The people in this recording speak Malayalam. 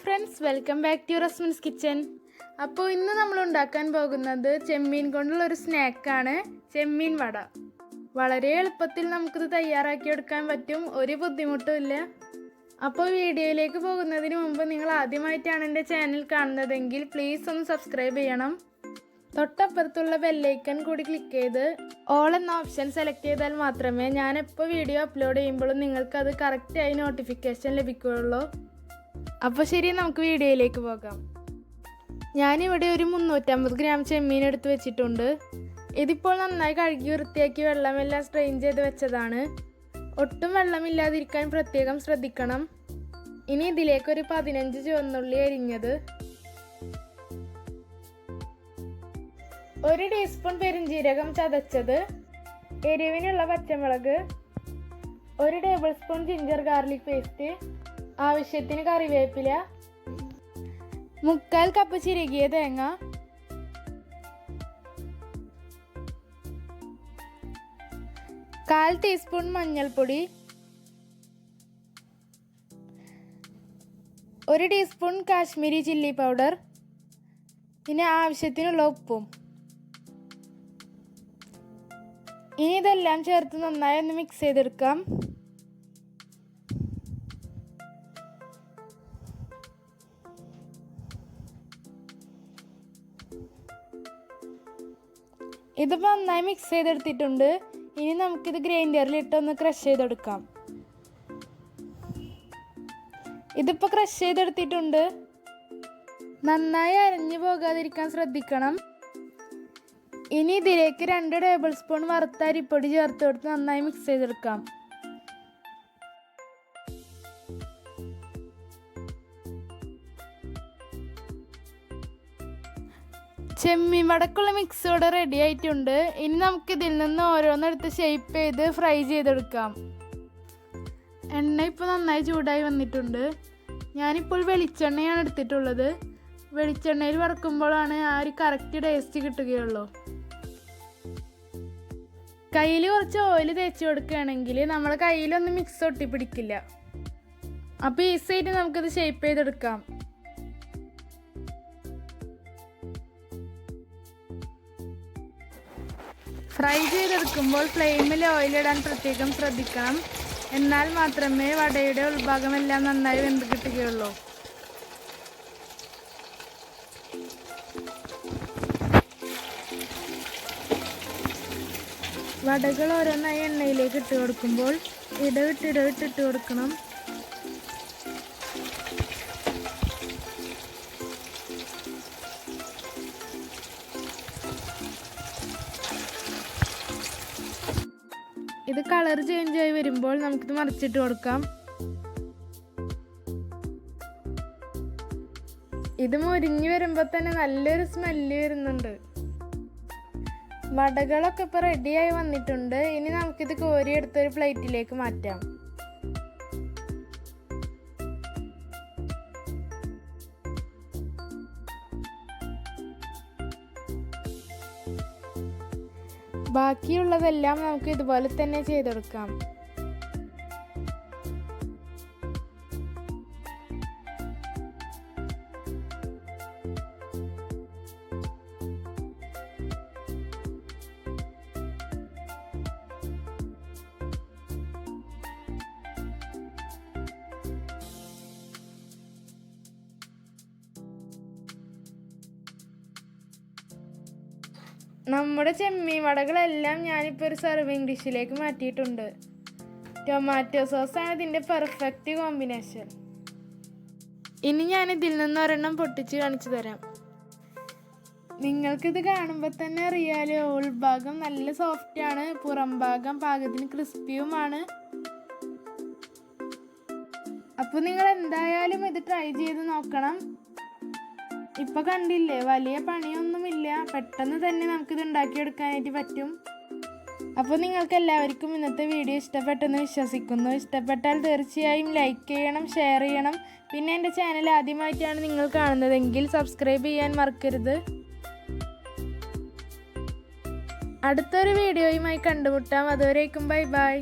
Friends, welcome back to Rasmin's kitchen. അപ്പോൾ ഇന്ന് നമ്മൾ ഉണ്ടാക്കാൻ പോകുന്നത് ചെമ്മീൻ കൊണ്ടുള്ള ഒരു സ്നാക്കാണ്, ചെമ്മീൻ വട. വളരെ എളുപ്പത്തിൽ നമുക്കിത് തയ്യാറാക്കിയെടുക്കാൻ പറ്റും, ഒരു ബുദ്ധിമുട്ടും ഇല്ല. അപ്പോൾ വീഡിയോയിലേക്ക് പോകുന്നതിന് മുമ്പ് നിങ്ങൾ ആദ്യമായിട്ടാണ് എൻ്റെ ചാനൽ കാണുന്നതെങ്കിൽ പ്ലീസ് ഒന്ന് സബ്സ്ക്രൈബ് ചെയ്യണം. തൊട്ടപ്പുറത്തുള്ള ബെല്ലൈക്കൺ കൂടി ക്ലിക്ക് ചെയ്ത് ഓൾ എന്ന ഓപ്ഷൻ സെലക്ട് ചെയ്താൽ മാത്രമേ ഞാൻ എപ്പോൾ വീഡിയോ അപ്ലോഡ് ചെയ്യുമ്പോഴും നിങ്ങൾക്കത് കറക്റ്റായി നോട്ടിഫിക്കേഷൻ ലഭിക്കുകയുള്ളൂ. അപ്പോൾ ശരി, നമുക്ക് വീഡിയോയിലേക്ക് പോകാം. ഞാനിവിടെ ഒരു 350 ഗ്രാം ചെമ്മീൻ എടുത്ത് വെച്ചിട്ടുണ്ട്. ഇതിപ്പോൾ നന്നായി കഴുകി വൃത്തിയാക്കി വെള്ളമെല്ലാം സ്ട്രെയിൻ ചെയ്ത് വെച്ചതാണ്. ഒട്ടും വെള്ളമില്ലാതിരിക്കാൻ പ്രത്യേകം ശ്രദ്ധിക്കണം. ഇനി ഇതിലേക്കൊരു 15 ചുവന്നുള്ളി അരിഞ്ഞത്, 1 ടീസ്പൂൺ പെരുംജീരകം ചതച്ചത്, എരിവിനുള്ള പച്ചമുളക്, 1 table spoon ginger garlic paste, ആവശ്യത്തിന് കറിവേപ്പില, 3/4 കപ്പ് ചിരകിയ തേങ്ങ, കാൽ ടീസ്പൂൺ മഞ്ഞൾപ്പൊടി, 1 ടീസ്പൂൺ കാശ്മീരി ചില്ലി പൗഡർ, പിന്നെ ആവശ്യത്തിനുള്ള ഉപ്പും. ഇനി ഇതെല്ലാം ചേർത്ത് നന്നായി ഒന്ന് മിക്സ് ചെയ്തെടുക്കാം. ഇതിപ്പോൾ നന്നായി മിക്സ് ചെയ്തെടുത്തിട്ടുണ്ട്. ഇനി നമുക്കിത് ഗ്രൈൻഡറിലിട്ടൊന്ന് ക്രഷ് ചെയ്തെടുക്കാം. ഇതിപ്പോൾ ക്രഷ് ചെയ്തെടുത്തിട്ടുണ്ട്. നന്നായി അരഞ്ഞു പോകാതിരിക്കാൻ ശ്രദ്ധിക്കണം. ഇനി ഇതിലേക്ക് 2 ടേബിൾ സ്പൂൺ വറുത്ത അരിപ്പൊടി ചേർത്ത് കൊടുത്ത് നന്നായി മിക്സ് ചെയ്തെടുക്കാം. ചെമ്മീൻ വടക്കുള്ള മിക്സ് ഇവിടെ റെഡി ആയിട്ടുണ്ട്. ഇനി നമുക്കിതിൽ നിന്ന് ഓരോന്നെടുത്ത് ഷേപ്പ് ചെയ്ത് ഫ്രൈ ചെയ്തെടുക്കാം. എണ്ണ ഇപ്പോൾ നന്നായി ചൂടായി വന്നിട്ടുണ്ട്. ഞാനിപ്പോൾ വെളിച്ചെണ്ണയാണ് എടുത്തിട്ടുള്ളത്. വെളിച്ചെണ്ണയിൽ വറക്കുമ്പോഴാണ് ആ ഒരു കറക്റ്റ് ടേസ്റ്റ് കിട്ടുകയുള്ളൂ. കയ്യിൽ കുറച്ച് ഓയിൽ തേച്ച് കൊടുക്കുകയാണെങ്കിൽ നമ്മുടെ കയ്യിലൊന്നും മിക്സ് ഒട്ടിപ്പിടിക്കില്ല. അപ്പോൾ ഈസിയായിട്ട് നമുക്കിത് ഷേപ്പ് ചെയ്തെടുക്കാം. ഫ്രൈ ചെയ്തെടുക്കുമ്പോൾ ഫ്ലെയിമിൽ ഓയിലിടാൻ പ്രത്യേകം ശ്രദ്ധിക്കണം. എന്നാൽ മാത്രമേ വടയുടെ ഉൾഭാഗമെല്ലാം നന്നായി വെന്ത് കിട്ടുകയുള്ളൂ. വടകൾ ഓരോന്നായി എണ്ണയിലേക്ക് ഇട്ട് കൊടുക്കുമ്പോൾ ഇടവിട്ടിട്ട് കൊടുക്കണം. ഇത് കളർ ചേഞ്ച് ആയി വരുമ്പോൾ നമുക്കിത് മറിച്ചിട്ട് കൊടുക്കാം. ഇത് മുരിഞ്ഞു വരുമ്പോൾ തന്നെ നല്ലൊരു സ്മെല്ല് വരുന്നുണ്ട്. വടകളൊക്കെ ഇപ്പോൾ റെഡിയായി വന്നിട്ടുണ്ട്. ഇനി നമുക്കിത് കോരിയെടുത്തൊരു പ്ലേറ്റിലേക്ക് മാറ്റാം. ബാക്കിയുള്ളതെല്ലാം നമുക്ക് ഇതുപോലെ തന്നെ ചെയ്തെടുക്കാം. നമ്മുടെ ചെമ്മീൻ വടകളെല്ലാം ഞാനിപ്പോൾ ഒരു സർവിങ് ഡിഷിലേക്ക് മാറ്റിയിട്ടുണ്ട്. ടൊമാറ്റോ സോസാണ് ഇതിൻ്റെ പെർഫെക്റ്റ് കോമ്പിനേഷൻ. ഇനി ഞാനിതിൽ നിന്ന് ഒരെണ്ണം പൊട്ടിച്ച് കാണിച്ചു തരാം. നിങ്ങൾക്കിത് കാണുമ്പോൾ തന്നെ അറിയാലോ, ഉൾഭാഗം നല്ല സോഫ്റ്റാണ്, പുറം ഭാഗം പാകത്തിന് ക്രിസ്പിയുമാണ്. അപ്പോൾ നിങ്ങൾ എന്തായാലും ഇത് ട്രൈ ചെയ്ത് നോക്കണം. ഇപ്പം കണ്ടില്ലേ, വലിയ പണിയൊന്നുമില്ല, പെട്ടെന്ന് തന്നെ നമുക്കിത് ഉണ്ടാക്കിയെടുക്കാനായിട്ട് പറ്റും. അപ്പോൾ നിങ്ങൾക്ക് എല്ലാവർക്കും ഇന്നത്തെ വീഡിയോ ഇഷ്ടപ്പെട്ടെന്ന് വിശ്വസിക്കുന്നു. ഇഷ്ടപ്പെട്ടാൽ തീർച്ചയായും ലൈക്ക് ചെയ്യണം, ഷെയർ ചെയ്യണം. പിന്നെ എൻ്റെ ചാനൽ ആദ്യമായിട്ടാണ് നിങ്ങൾ കാണുന്നതെങ്കിൽ സബ്സ്ക്രൈബ് ചെയ്യാൻ മറക്കരുത്. അടുത്തൊരു വീഡിയോയുമായി കണ്ടുമുട്ടാം. അതുവരേക്കും ബൈ ബൈ.